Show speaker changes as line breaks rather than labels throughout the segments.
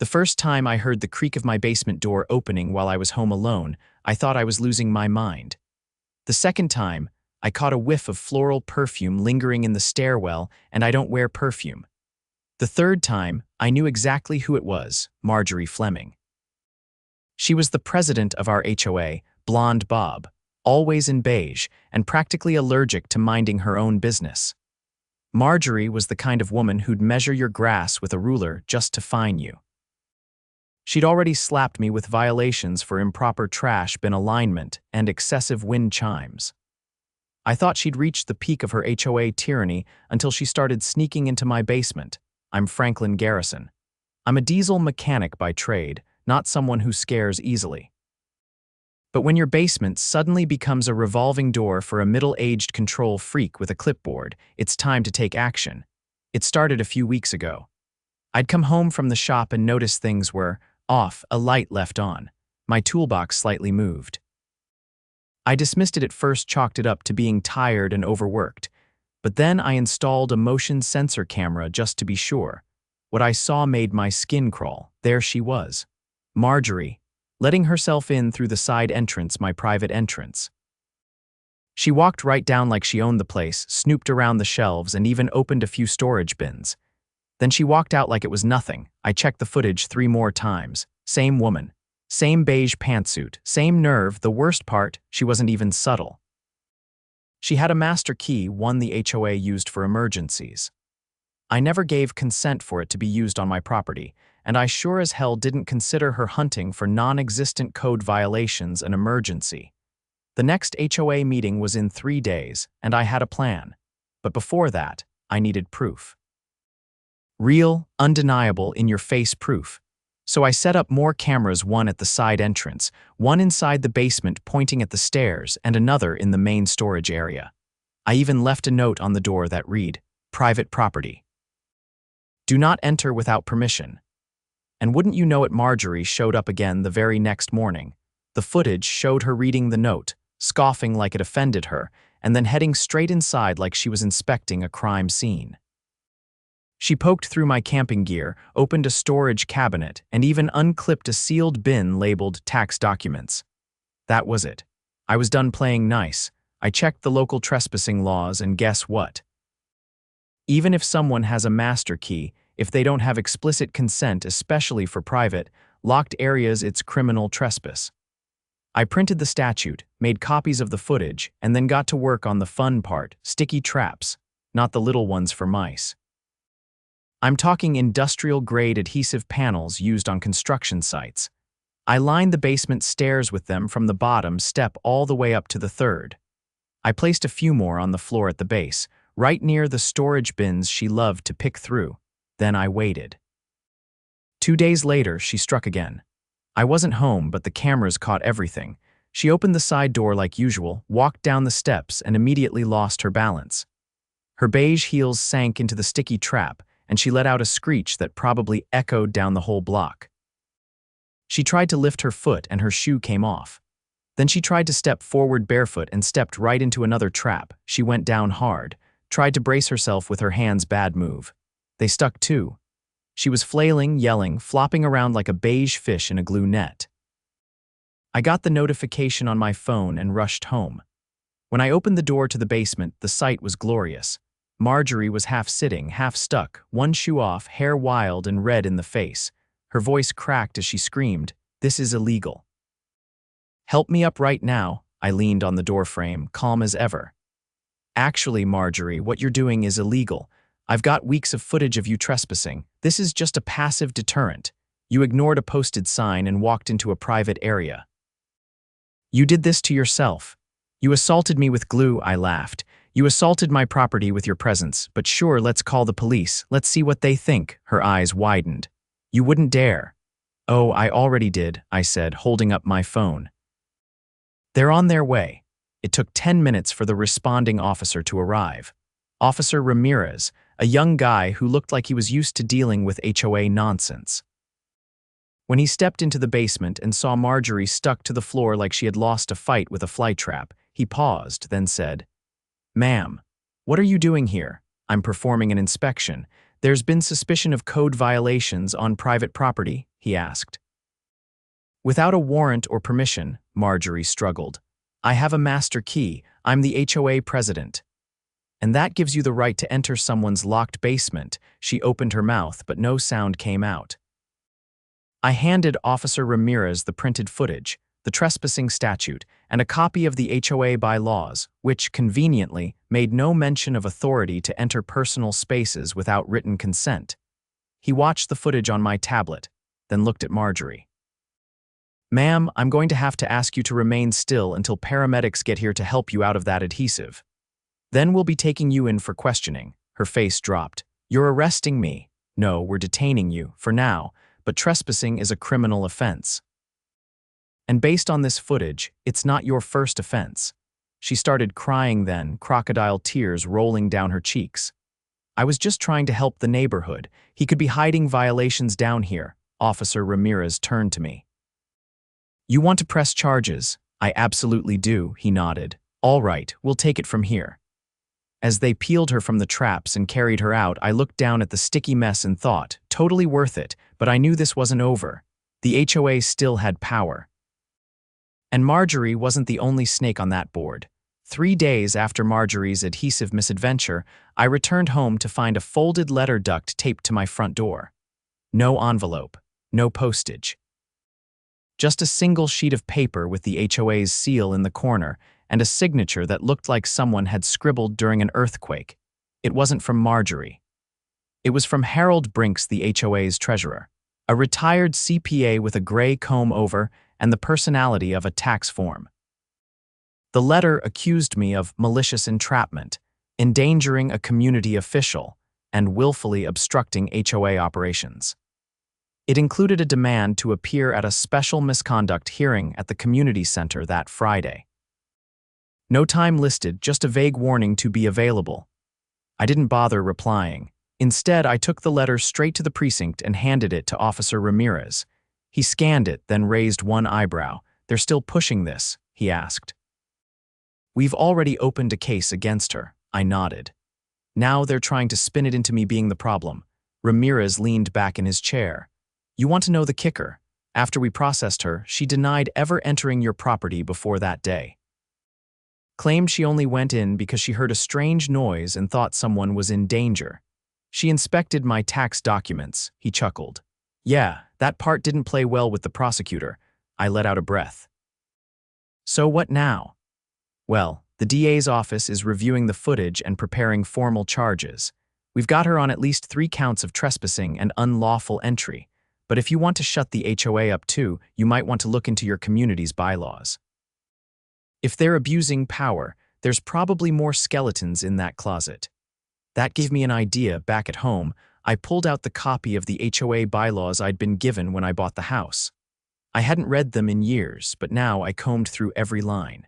The first time I heard the creak of my basement door opening while I was home alone, I thought I was losing my mind. The second time, I caught a whiff of floral perfume lingering in the stairwell, and I don't wear perfume. The third time, I knew exactly who it was, Margery Fleming. She was the president of our HOA, Blonde Bob, always in beige and practically allergic to minding her own business. Margery was the kind of woman who'd measure your grass with a ruler just to fine you. She'd already slapped me with violations for improper trash bin alignment and excessive wind chimes. I thought she'd reached the peak of her HOA tyranny until she started sneaking into my basement. I'm Franklin Garrison. I'm a diesel mechanic by trade, not someone who scares easily. But when your basement suddenly becomes a revolving door for a middle-aged control freak with a clipboard, it's time to take action. It started a few weeks ago. I'd come home from the shop and noticed things were off, a light left on. My toolbox slightly moved. I dismissed it at first, chalked it up to being tired and overworked. But then I installed a motion sensor camera just to be sure. What I saw made my skin crawl. There she was, Margery, letting herself in through the side entrance, my private entrance. She walked right down like she owned the place, snooped around the shelves, and even opened a few storage bins. Then she walked out like it was nothing. I checked the footage 3 more times. Same woman. Same beige pantsuit. Same nerve. The worst part, she wasn't even subtle. She had a master key, one the HOA used for emergencies. I never gave consent for it to be used on my property, and I sure as hell didn't consider her hunting for non-existent code violations an emergency. The next HOA meeting was in 3 days, and I had a plan. But before that, I needed proof. Real, undeniable, in-your-face proof. So I set up more cameras, one at the side entrance, one inside the basement pointing at the stairs, and another in the main storage area. I even left a note on the door that read, "Private property. Do not enter without permission." And wouldn't you know it, Margery showed up again the very next morning. The footage showed her reading the note, scoffing like it offended her, and then heading straight inside like she was inspecting a crime scene. She poked through my camping gear, opened a storage cabinet, and even unclipped a sealed bin labeled tax documents. That was it. I was done playing nice. I checked the local trespassing laws, and guess what? Even if someone has a master key, if they don't have explicit consent, especially for private, locked areas, it's criminal trespass. I printed the statute, made copies of the footage, and then got to work on the fun part, sticky traps, not the little ones for mice. I'm talking industrial-grade adhesive panels used on construction sites. I lined the basement stairs with them from the bottom step all the way up to the 3rd. I placed a few more on the floor at the base, right near the storage bins she loved to pick through. Then I waited. 2 days later, she struck again. I wasn't home, but the cameras caught everything. She opened the side door like usual, walked down the steps, and immediately lost her balance. Her beige heels sank into the sticky trap, and she let out a screech that probably echoed down the whole block. She tried to lift her foot and her shoe came off. Then she tried to step forward barefoot and stepped right into another trap. She went down hard, tried to brace herself with her hands, bad move. They stuck too. She was flailing, yelling, flopping around like a beige fish in a glue net. I got the notification on my phone and rushed home. When I opened the door to the basement, the sight was glorious. Margery was half sitting, half stuck, one shoe off, hair wild and red in the face. Her voice cracked as she screamed, "This is illegal." "Help me up right now." I leaned on the doorframe, calm as ever. "Actually, Margery, what you're doing is illegal. I've got weeks of footage of you trespassing. This is just a passive deterrent. You ignored a posted sign and walked into a private area. You did this to yourself. You assaulted me with glue," I laughed. "You assaulted my property with your presence, but sure, let's call the police. Let's see what they think." Her eyes widened. "You wouldn't dare." "Oh, I already did," I said, holding up my phone. "They're on their way." It took 10 minutes for the responding officer to arrive. Officer Ramirez, a young guy who looked like he was used to dealing with HOA nonsense. When he stepped into the basement and saw Margery stuck to the floor like she had lost a fight with a flytrap, he paused, then said, "Ma'am, what are you doing here?" "I'm performing an inspection. There's been suspicion of code violations on private property," he asked. Without a warrant or permission, Margery struggled. I have a master key. I'm the HOA president. And that gives you the right to enter someone's locked basement. She opened her mouth, but no sound came out. I handed Officer Ramirez the printed footage, the trespassing statute, and a copy of the HOA bylaws, which, conveniently, made no mention of authority to enter personal spaces without written consent. He watched the footage on my tablet, then looked at Margery. Ma'am, I'm going to have to ask you to remain still until paramedics get here to help you out of that adhesive. Then we'll be taking you in for questioning. Her face dropped. You're arresting me. No, we're detaining you, for now, but trespassing is a criminal offense. And based on this footage, it's not your first offense. She started crying then, crocodile tears rolling down her cheeks. I was just trying to help the neighborhood. He could be hiding violations down here. Officer Ramirez turned to me. You want to press charges? I absolutely do, he nodded. All right, we'll take it from here. As they peeled her from the traps and carried her out, I looked down at the sticky mess and thought, totally worth it, but I knew this wasn't over. The HOA still had power. And Margery wasn't the only snake on that board. 3 days after Margery's adhesive misadventure, I returned home to find a folded letter duct taped to my front door. No envelope, no postage. Just a single sheet of paper with the HOA's seal in the corner and a signature that looked like someone had scribbled during an earthquake. It wasn't from Margery. It was from Harold Brinks, the HOA's treasurer, a retired CPA with a gray comb-over and the personality of a tax form. The letter accused me of malicious entrapment, endangering a community official, and willfully obstructing HOA operations. It included a demand to appear at a special misconduct hearing at the community center that Friday. No time listed, just a vague warning to be available. I didn't bother replying. Instead, I took the letter straight to the precinct and handed it to Officer Ramirez. He scanned it, then raised one eyebrow. They're still pushing this, he asked. We've already opened a case against her, I nodded. Now they're trying to spin it into me being the problem. Ramirez leaned back in his chair. You want to know the kicker? After we processed her, she denied ever entering your property before that day. Claimed she only went in because she heard a strange noise and thought someone was in danger. She inspected my tax documents, he chuckled. Yeah, that part didn't play well with the prosecutor. I let out a breath. So what now? Well, the DA's office is reviewing the footage and preparing formal charges. We've got her on at least 3 counts of trespassing and unlawful entry. But if you want to shut the HOA up too, you might want to look into your community's bylaws. If they're abusing power, there's probably more skeletons in that closet. That gave me an idea. Back at home, I pulled out the copy of the HOA bylaws I'd been given when I bought the house. I hadn't read them in years, but now I combed through every line.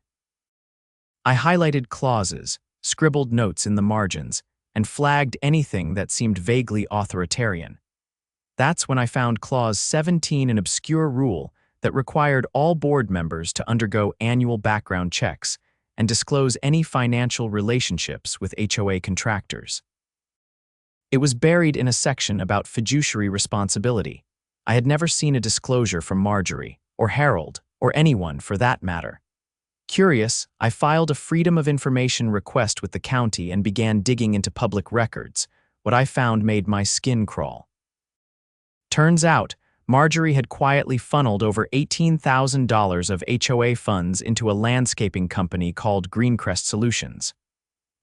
I highlighted clauses, scribbled notes in the margins, and flagged anything that seemed vaguely authoritarian. That's when I found Clause 17, an obscure rule that required all board members to undergo annual background checks and disclose any financial relationships with HOA contractors. It was buried in a section about fiduciary responsibility. I had never seen a disclosure from Margery, or Harold, or anyone for that matter. Curious, I filed a Freedom of Information request with the county and began digging into public records. What I found made my skin crawl. Turns out, Margery had quietly funneled over $18,000 of HOA funds into a landscaping company called Greencrest Solutions.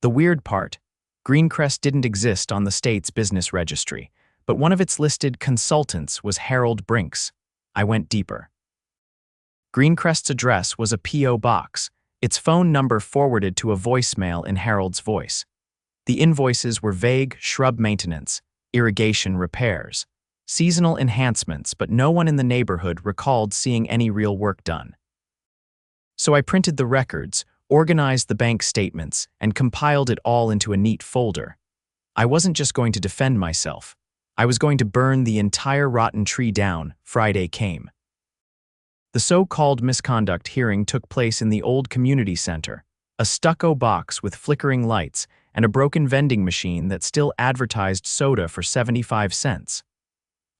The weird part, Greencrest didn't exist on the state's business registry, but one of its listed consultants was Harold Brinks. I went deeper. Greencrest's address was a P.O. box, its phone number forwarded to a voicemail in Harold's voice. The invoices were vague: shrub maintenance, irrigation repairs, seasonal enhancements, but no one in the neighborhood recalled seeing any real work done. So I printed the records, organized the bank statements, and compiled it all into a neat folder. I wasn't just going to defend myself. I was going to burn the entire rotten tree down. Friday came. The so-called misconduct hearing took place in the old community center, a stucco box with flickering lights and a broken vending machine that still advertised soda for 75 cents.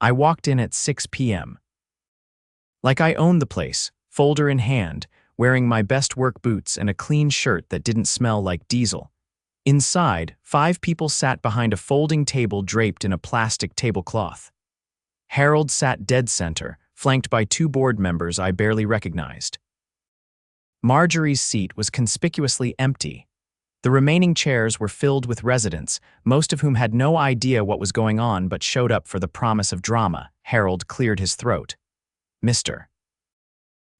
I walked in at 6 p.m., Like I owned the place, folder in hand, wearing my best work boots and a clean shirt that didn't smell like diesel. Inside, 5 people sat behind a folding table draped in a plastic tablecloth. Harold sat dead center, flanked by 2 board members I barely recognized. Margery's seat was conspicuously empty. The remaining chairs were filled with residents, most of whom had no idea what was going on but showed up for the promise of drama. Harold cleared his throat. Mr.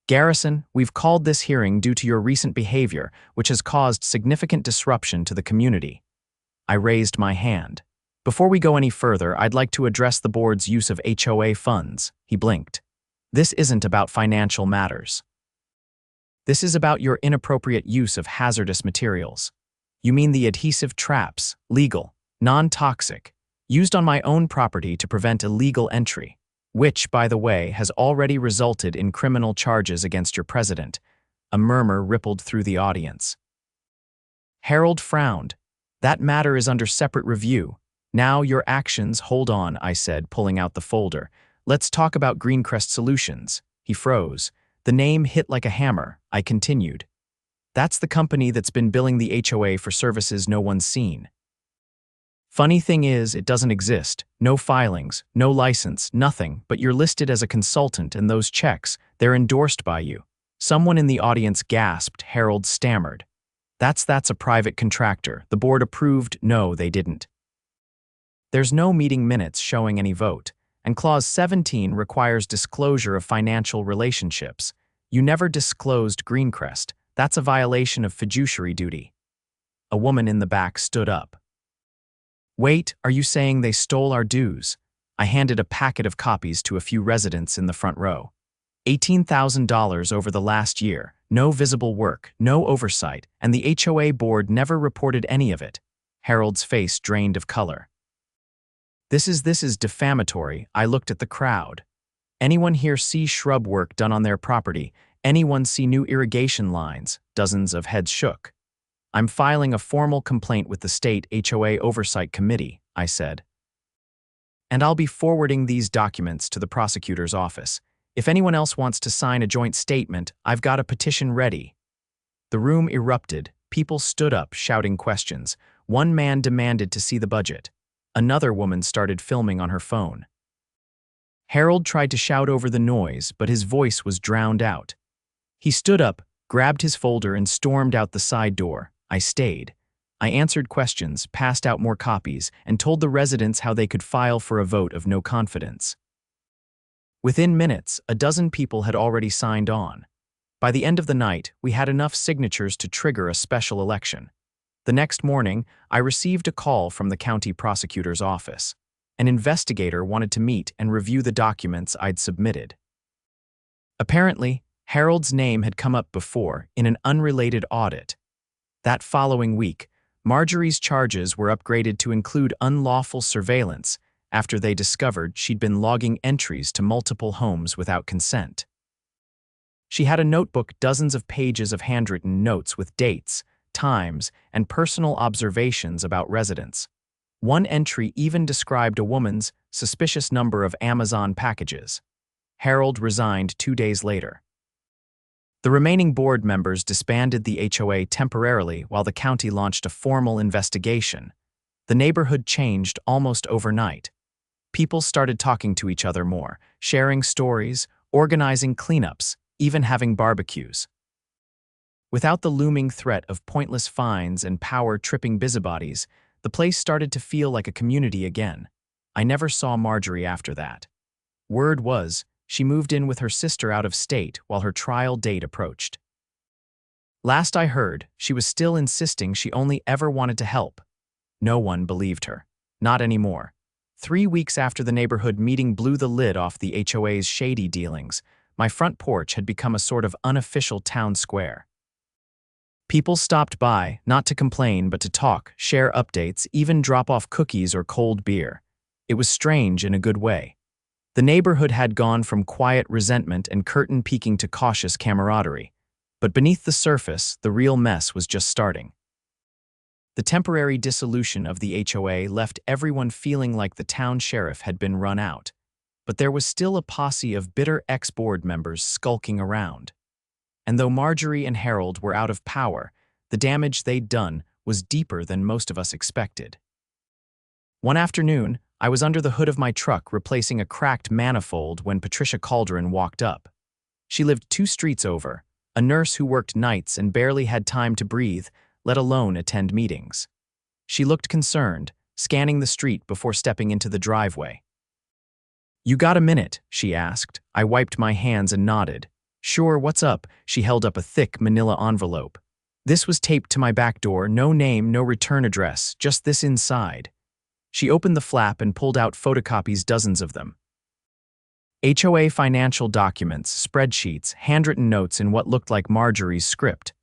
Garrison, we've called this hearing due to your recent behavior, which has caused significant disruption to the community. I raised my hand. Before we go any further, I'd like to address the board's use of HOA funds. He blinked. This isn't about financial matters. This is about your inappropriate use of hazardous materials. You mean the adhesive traps, legal, non-toxic, used on my own property to prevent illegal entry, which, by the way, has already resulted in criminal charges against your president. A murmur rippled through the audience. Harold frowned. That matter is under separate review. Now your actions, hold on, I said, pulling out the folder. Let's talk about Greencrest Solutions. He froze. The name hit like a hammer. I continued. That's the company that's been billing the HOA for services no one's seen. Funny thing is, it doesn't exist. No filings, no license, nothing, but you're listed as a consultant and those checks, they're endorsed by you. Someone in the audience gasped. Harold stammered. That's a private contractor. The board approved. No, they didn't. There's no meeting minutes showing any vote, and Clause 17 requires disclosure of financial relationships. You never disclosed Greencrest. That's a violation of fiduciary duty. A woman in the back stood up. Wait, are you saying they stole our dues? I handed a packet of copies to a few residents in the front row. $18,000 over the last year, no visible work, no oversight, and the HOA board never reported any of it. Harold's face drained of color. This is defamatory. I looked at the crowd. Anyone here see shrub work done on their property? Anyone see new irrigation lines? Dozens of heads shook. I'm filing a formal complaint with the State HOA Oversight Committee, I said. And I'll be forwarding these documents to the prosecutor's office. If anyone else wants to sign a joint statement, I've got a petition ready. The room erupted. People stood up, shouting questions. One man demanded to see the budget. Another woman started filming on her phone. Harold tried to shout over the noise, but his voice was drowned out. He stood up, grabbed his folder, and stormed out the side door. I stayed. I answered questions, passed out more copies, and told the residents how they could file for a vote of no confidence. Within minutes, a dozen people had already signed on. By the end of the night, we had enough signatures to trigger a special election. The next morning, I received a call from the county prosecutor's office. An investigator wanted to meet and review the documents I'd submitted. Apparently, Harold's name had come up before in an unrelated audit. That following week, Margery's charges were upgraded to include unlawful surveillance after they discovered she'd been logging entries to multiple homes without consent. She had a notebook, dozens of pages of handwritten notes with dates, times, and personal observations about residents. One entry even described a woman's suspicious number of Amazon packages. Harold resigned 2 days later. The remaining board members disbanded the HOA temporarily while the county launched a formal investigation. The neighborhood changed almost overnight. People started talking to each other more, sharing stories, organizing cleanups, even having barbecues. Without the looming threat of pointless fines and power-tripping busybodies, the place started to feel like a community again. I never saw Margery after that. Word was, she moved in with her sister out of state while her trial date approached. Last I heard, she was still insisting she only ever wanted to help. No one believed her. Not anymore. 3 weeks after the neighborhood meeting blew the lid off the HOA's shady dealings, my front porch had become a sort of unofficial town square. People stopped by, not to complain but to talk, share updates, even drop off cookies or cold beer. It was strange in a good way. The neighborhood had gone from quiet resentment and curtain peeking to cautious camaraderie. But beneath the surface, the real mess was just starting. The temporary dissolution of the HOA left everyone feeling like the town sheriff had been run out. but there was still a posse of bitter ex-board members skulking around. And though Margery and Harold were out of power, the damage they'd done was deeper than most of us expected. One afternoon, I was under the hood of my truck replacing a cracked manifold when Patricia Calderon walked up. She lived 2 streets over, a nurse who worked nights and barely had time to breathe, let alone attend meetings. She looked concerned, scanning the street before stepping into the driveway. "You got a minute?" she asked. I wiped my hands and nodded. "Sure, what's up?" She held up a thick manila envelope. This was taped to my back door, no name, no return address, just this inside. She opened the flap and pulled out photocopies, dozens of them. HOA financial documents, spreadsheets, handwritten notes in what looked like Margery's script.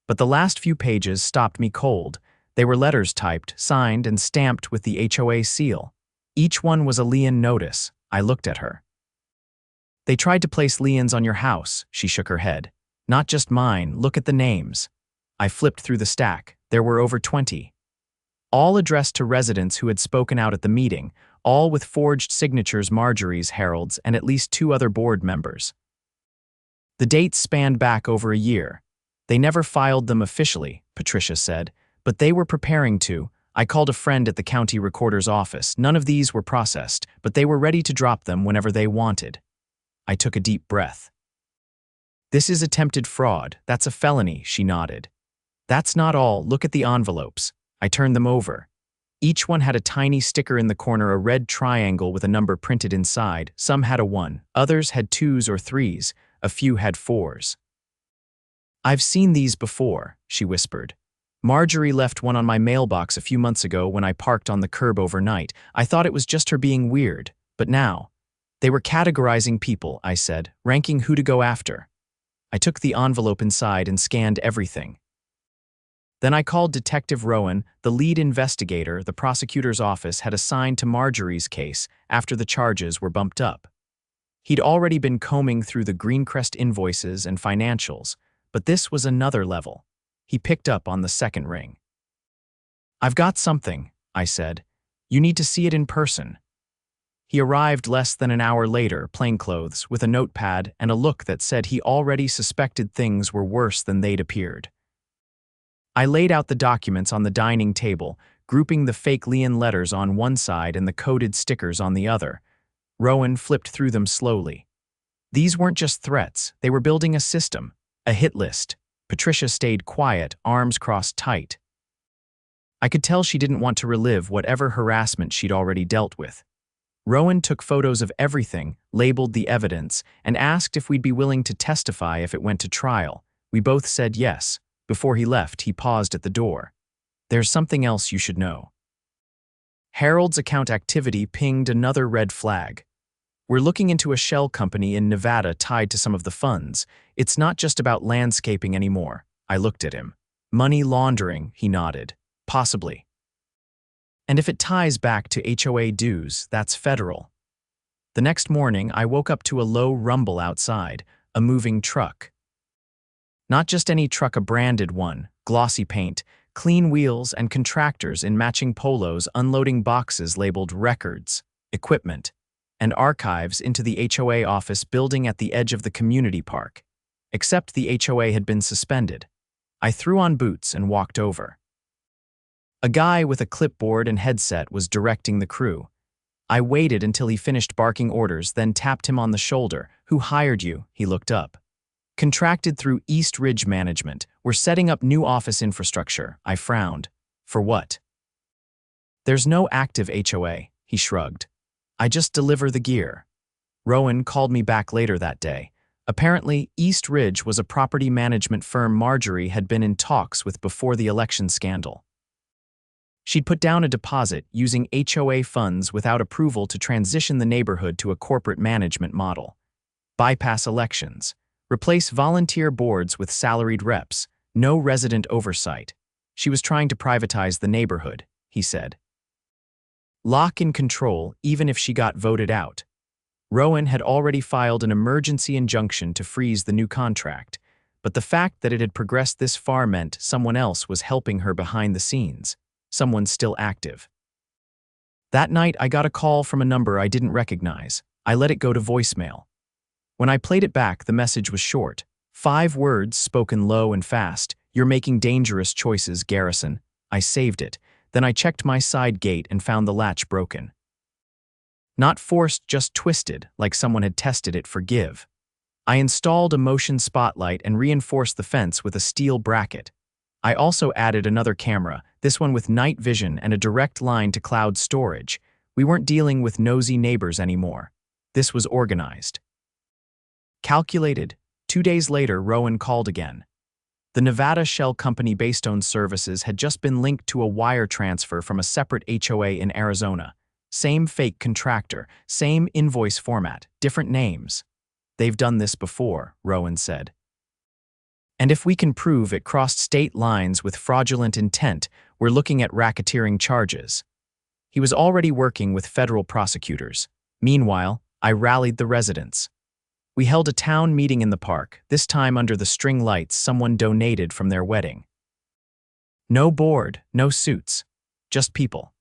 But the last few pages stopped me cold. They were letters typed, signed, and stamped with the HOA seal. Each one was a lien notice. I looked at her. "They tried to place liens on your house," she shook her head. "Not just mine, look at the names." I flipped through the stack. There were over 20. All addressed to residents who had spoken out at the meeting, all with forged signatures, Margery's, Harold's, and at least 2 other board members. The dates spanned back over a year. "They never filed them officially," Patricia said, "but they were preparing to. I called a friend at the county recorder's office. None of these were processed, but they were ready to drop them whenever they wanted." I took a deep breath. "This is attempted fraud. That's a felony," she nodded. "That's not all. Look at the envelopes." I turned them over. Each one had a tiny sticker in the corner, a red triangle with a number printed inside. Some had a 1, others had 2s or 3s, a few had 4s. "I've seen these before," she whispered. "Margery left one on my mailbox a few months ago when I parked on the curb overnight. I thought it was just her being weird, but now—" "They were categorizing people," I said, "ranking who to go after." I took the envelope inside and scanned everything. Then I called Detective Rowan, the lead investigator the prosecutor's office had assigned to Margery's case after the charges were bumped up. He'd already been combing through the Greencrest invoices and financials, but this was another level. He picked up on the second ring. "I've got something," I said. "You need to see it in person." He arrived less than an hour later, plainclothes, with a notepad and a look that said he already suspected things were worse than they'd appeared. I laid out the documents on the dining table, grouping the fake lien letters on one side and the coded stickers on the other. Rowan flipped through them slowly. These weren't just threats, they were building a system, a hit list. Patricia stayed quiet, arms crossed tight. I could tell she didn't want to relive whatever harassment she'd already dealt with. Rowan took photos of everything, labeled the evidence, and asked if we'd be willing to testify if it went to trial. We both said yes. Before he left, he paused at the door. "There's something else you should know." Harold's account activity pinged another red flag. "We're looking into a shell company in Nevada tied to some of the funds. It's not just about landscaping anymore." I looked at him. "Money laundering," he nodded. "Possibly. And if it ties back to HOA dues, that's federal." The next morning, I woke up to a low rumble outside, a moving truck. Not just any truck, a branded one, glossy paint, clean wheels, and contractors in matching polos unloading boxes labeled records, equipment, and archives into the HOA office building at the edge of the community park. Except the HOA had been suspended. I threw on boots and walked over. A guy with a clipboard and headset was directing the crew. I waited until he finished barking orders, then tapped him on the shoulder. "Who hired you?" He looked up. "Contracted through East Ridge Management. We're setting up new office infrastructure." I frowned. "For what?" "There's no active HOA," he shrugged. "I just deliver the gear." Rowan called me back later that day. Apparently, East Ridge was a property management firm Margery had been in talks with before the election scandal. She'd put down a deposit using HOA funds without approval to transition the neighborhood to a corporate management model. Bypass elections. Replace volunteer boards with salaried reps. No resident oversight. She was trying to privatize the neighborhood, he said. Lock in control even if she got voted out. Rowan had already filed an emergency injunction to freeze the new contract, but the fact that it had progressed this far meant someone else was helping her behind the scenes. Someone still active. That night, I got a call from a number I didn't recognize. I let it go to voicemail. When I played it back, the message was short. 5 words spoken low and fast. "You're making dangerous choices, Garrison." I saved it. Then I checked my side gate and found the latch broken. Not forced, just twisted, like someone had tested it for give. I installed a motion spotlight and reinforced the fence with a steel bracket. I also added another camera, this one with night vision and a direct line to cloud storage. We weren't dealing with nosy neighbors anymore. This was organized. Calculated. 2 days later, Rowan called again. The Nevada shell company Baystone Services had just been linked to a wire transfer from a separate HOA in Arizona. Same fake contractor, same invoice format, different names. "They've done this before," Rowan said. "And if we can prove it crossed state lines with fraudulent intent, we're looking at racketeering charges." He was already working with federal prosecutors. Meanwhile, I rallied the residents. We held a town meeting in the park, this time under the string lights someone donated from their wedding. No board, no suits, just people.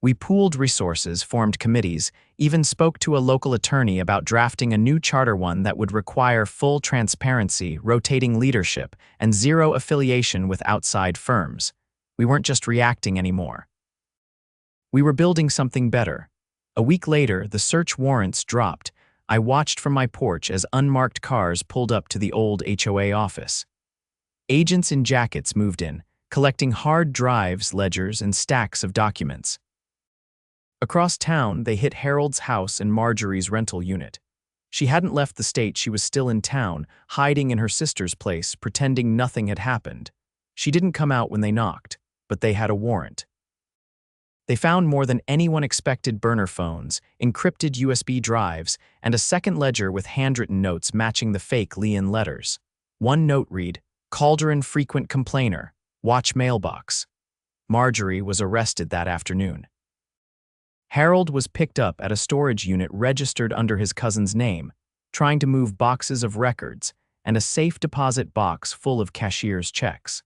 We pooled resources, formed committees, even spoke to a local attorney about drafting a new charter, one that would require full transparency, rotating leadership, and zero affiliation with outside firms. We weren't just reacting anymore. We were building something better. A week later, the search warrants dropped. I watched from my porch as unmarked cars pulled up to the old HOA office. Agents in jackets moved in, collecting hard drives, ledgers, and stacks of documents. Across town, they hit Harold's house and Margery's rental unit. She hadn't left the state, she was still in town, hiding in her sister's place, pretending nothing had happened. She didn't come out when they knocked, but they had a warrant. They found more than anyone expected: burner phones, encrypted USB drives, and a second ledger with handwritten notes matching the fake Leon letters. One note read, "Cauldron frequent complainer, watch mailbox." Margery was arrested that afternoon. Harold was picked up at a storage unit registered under his cousin's name, trying to move boxes of records and a safe deposit box full of cashier's checks.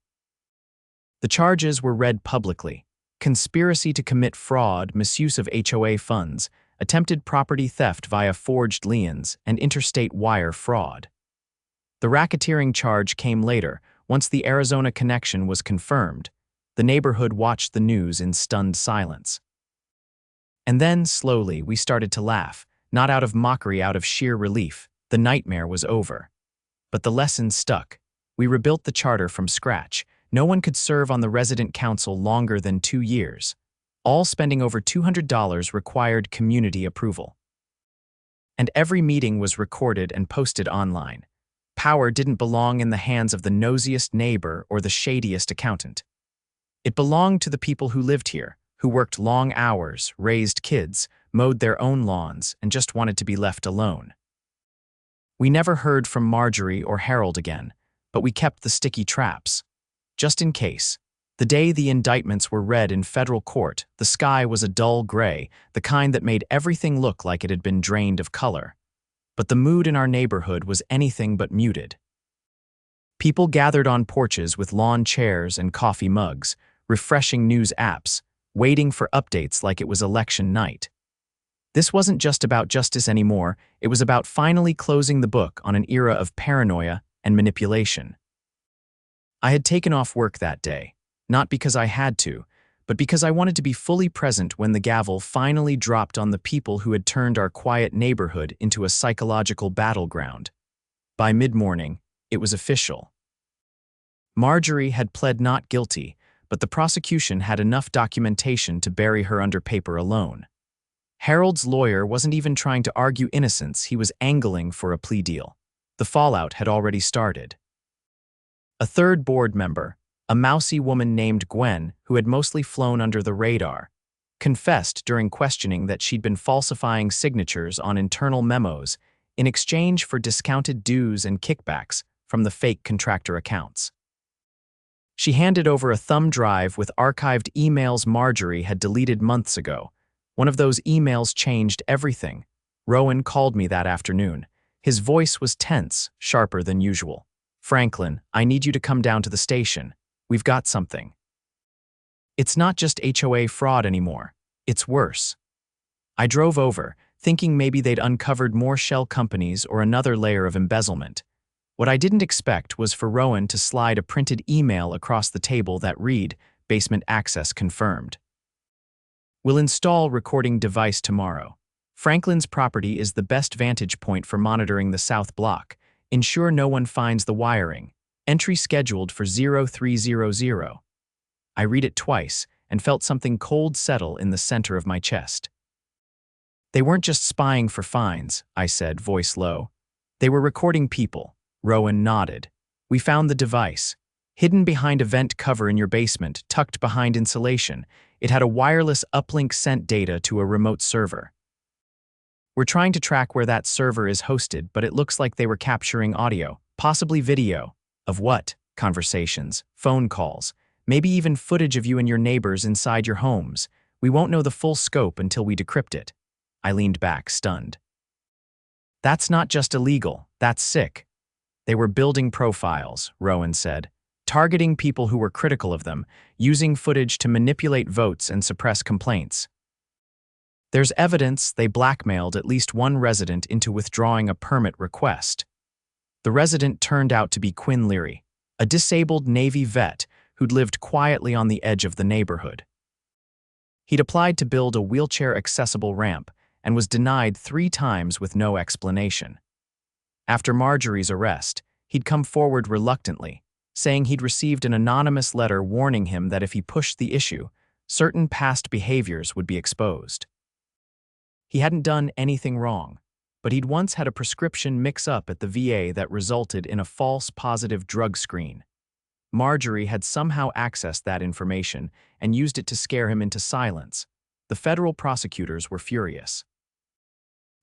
The charges were read publicly: conspiracy to commit fraud, misuse of HOA funds, attempted property theft via forged liens, and interstate wire fraud. The racketeering charge came later, once the Arizona connection was confirmed. The neighborhood watched the news in stunned silence. And then, slowly, we started to laugh, not out of mockery, out of sheer relief. The nightmare was over. But the lesson stuck. We rebuilt the charter from scratch. No one could serve on the resident council longer than 2 years. All spending over $200 required community approval. And every meeting was recorded and posted online. Power didn't belong in the hands of the nosiest neighbor or the shadiest accountant. It belonged to the people who lived here, who worked long hours, raised kids, mowed their own lawns, and just wanted to be left alone. We never heard from Margery or Harold again, but we kept the sticky traps. Just in case. The day the indictments were read in federal court, the sky was a dull gray, the kind that made everything look like it had been drained of color. But the mood in our neighborhood was anything but muted. People gathered on porches with lawn chairs and coffee mugs, refreshing news apps, waiting for updates like it was election night. This wasn't just about justice anymore, it was about finally closing the book on an era of paranoia and manipulation. I had taken off work that day, not because I had to, but because I wanted to be fully present when the gavel finally dropped on the people who had turned our quiet neighborhood into a psychological battleground. By mid-morning, it was official. Margery had pled not guilty, but the prosecution had enough documentation to bury her under paper alone. Harold's lawyer wasn't even trying to argue innocence, he was angling for a plea deal. The fallout had already started. A third board member, a mousy woman named Gwen, who had mostly flown under the radar, confessed during questioning that she'd been falsifying signatures on internal memos in exchange for discounted dues and kickbacks from the fake contractor accounts. She handed over a thumb drive with archived emails Margery had deleted months ago. One of those emails changed everything. Rowan called me that afternoon. His voice was tense, sharper than usual. "Franklin, I need you to come down to the station. We've got something. It's not just HOA fraud anymore. It's worse." I drove over, thinking maybe they'd uncovered more shell companies or another layer of embezzlement. What I didn't expect was for Rowan to slide a printed email across the table that read, "Basement access confirmed. We'll install recording device tomorrow. Franklin's property is the best vantage point for monitoring the south block. Ensure no one finds the wiring. Entry scheduled for 0300. I read it twice and felt something cold settle in the center of my chest. They weren't just spying for fines, I said, voice low. They were recording people. Rowan nodded. We found the device. Hidden behind a vent cover in your basement, tucked behind insulation, it had a wireless uplink sent data to a remote server. We're trying to track where that server is hosted, but it looks like they were capturing audio, possibly video. Of what? Conversations, phone calls, maybe even footage of you and your neighbors inside your homes. We won't know the full scope until we decrypt it. I leaned back, stunned. That's not just illegal, that's sick. They were building profiles, Rowan said, targeting people who were critical of them, using footage to manipulate votes and suppress complaints. There's evidence they blackmailed at least one resident into withdrawing a permit request. The resident turned out to be Quinn Leary, a disabled Navy vet who'd lived quietly on the edge of the neighborhood. He'd applied to build a wheelchair-accessible ramp and was denied 3 times with no explanation. After Margery's arrest, he'd come forward reluctantly, saying he'd received an anonymous letter warning him that if he pushed the issue, certain past behaviors would be exposed. He hadn't done anything wrong, but he'd once had a prescription mix-up at the VA that resulted in a false positive drug screen. Margery had somehow accessed that information and used it to scare him into silence. The federal prosecutors were furious.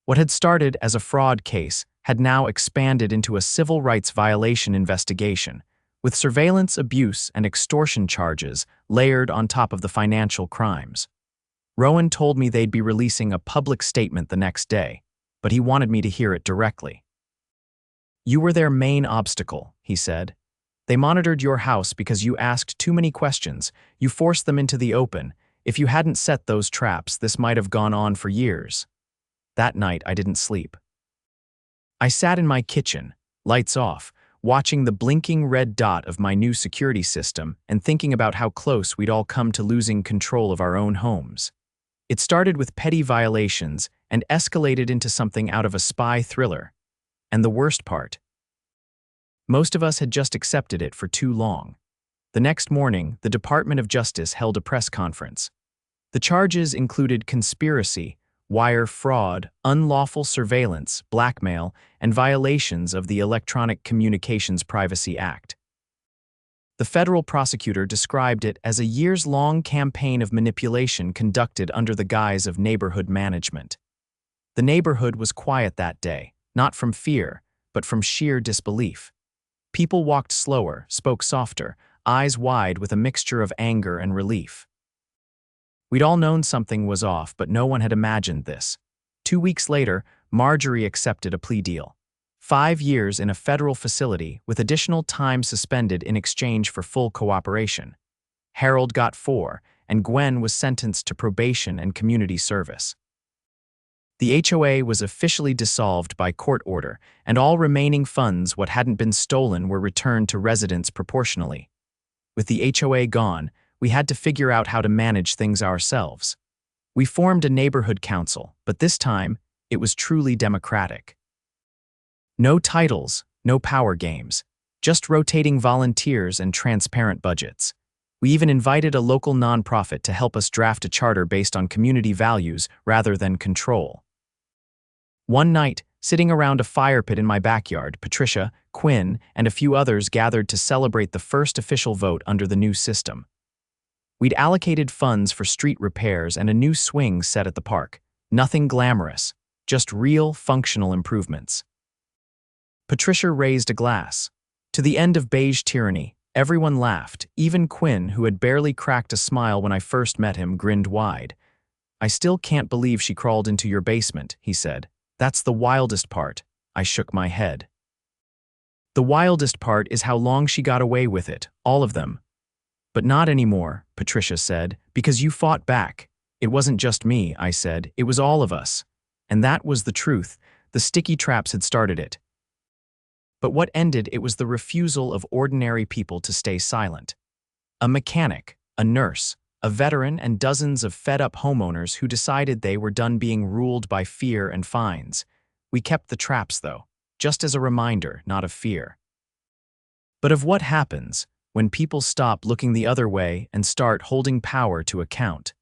What had started as a fraud case had now expanded into a civil rights violation investigation, with surveillance abuse and extortion charges layered on top of the financial crimes. Rowan told me they'd be releasing a public statement the next day, but he wanted me to hear it directly. You were their main obstacle, he said. They monitored your house because you asked too many questions. You forced them into the open. If you hadn't set those traps, this might have gone on for years. That night, I didn't sleep. I sat in my kitchen, lights off, watching the blinking red dot of my new security system and thinking about how close we'd all come to losing control of our own homes. It started with petty violations and escalated into something out of a spy thriller. And the worst part, most of us had just accepted it for too long. The next morning, the Department of Justice held a press conference. The charges included conspiracy, wire fraud, unlawful surveillance, blackmail, and violations of the Electronic Communications Privacy Act. The federal prosecutor described it as a years-long campaign of manipulation conducted under the guise of neighborhood management. The neighborhood was quiet that day, not from fear, but from sheer disbelief. People walked slower, spoke softer, eyes wide with a mixture of anger and relief. We'd all known something was off, but no one had imagined this. 2 weeks later, Margery accepted a plea deal. 5 years in a federal facility with additional time suspended in exchange for full cooperation. Harold got 4, and Gwen was sentenced to probation and community service. The HOA was officially dissolved by court order, and all remaining funds what hadn't been stolen were returned to residents proportionally. With the HOA gone, we had to figure out how to manage things ourselves. We formed a neighborhood council, but this time, it was truly democratic. No titles, no power games, just rotating volunteers and transparent budgets. We even invited a local nonprofit to help us draft a charter based on community values rather than control. One night, sitting around a fire pit in my backyard, Patricia, Quinn, and a few others gathered to celebrate the first official vote under the new system. We'd allocated funds for street repairs and a new swing set at the park. Nothing glamorous, just real, functional improvements. Patricia raised a glass. To the end of beige tyranny, everyone laughed. Even Quinn, who had barely cracked a smile when I first met him, grinned wide. I still can't believe she crawled into your basement, he said. That's the wildest part. I shook my head. The wildest part is how long she got away with it, all of them. But not anymore, Patricia said, because you fought back. It wasn't just me, I said, it was all of us. And that was the truth. The sticky traps had started it. But what ended it was the refusal of ordinary people to stay silent. A mechanic, a nurse, a veteran, and dozens of fed-up homeowners who decided they were done being ruled by fear and fines. We kept the traps, though, just as a reminder, not of fear. But of what happens when people stop looking the other way and start holding power to account.